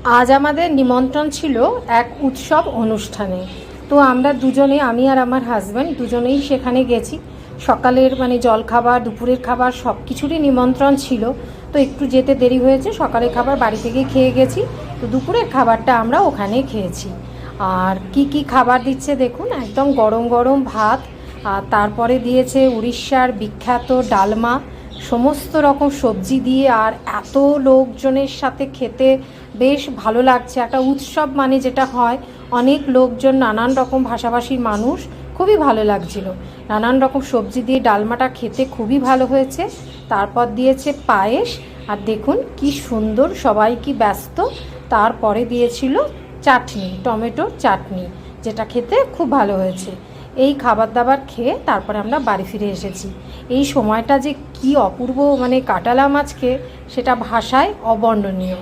আজ আমাদের নিমন্ত্রণ ছিল এক উৎসব অনুষ্ঠানে। তো আমরা দুজনে, আমি আর আমার হাজব্যান্ড দুজনেই সেখানে গেছি। সকালের জলখাবার, দুপুরের খাবার সব কিছুরই নিমন্ত্রণ ছিল। তো একটু যেতে দেরি হয়েছে, সকালের খাবার বাড়ি থেকে খেয়ে গেছি, তো দুপুরের খাবারটা আমরা ওখানে খেয়েছি। আর কি কি খাবার দিচ্ছে দেখুন, একদম গরম গরম ভাত, আর তারপরে দিয়েছে উড়িষ্যার বিখ্যাত ডালমা, সমস্ত রকম সবজি দিয়ে। আর এত লোকজনের সাথে খেতে বেশ ভালো লাগছে। একটা উৎসব যেটা হয়, অনেক লোকজন, নানান রকম ভাষাভাষীর মানুষ, খুবই ভালো লাগছিল। নানান রকম সবজি দিয়ে ডালমাটা খেতে খুবই ভালো হয়েছে। তারপর দিয়েছে পায়েস, আর দেখুন কি সুন্দর, সবাই কি ব্যস্ত। তারপরে দিয়েছিল চাটনি, টমেটোর চাটনি, যেটা খেতে খুব ভালো হয়েছে। এই খাবার দাবার খেয়ে তারপরে আমরা বাড়ি ফিরে এসেছি। এই সময়টা যে কি অপূর্ব কাটালাম আজকে, সেটা ভাষায় অবর্ণনীয়।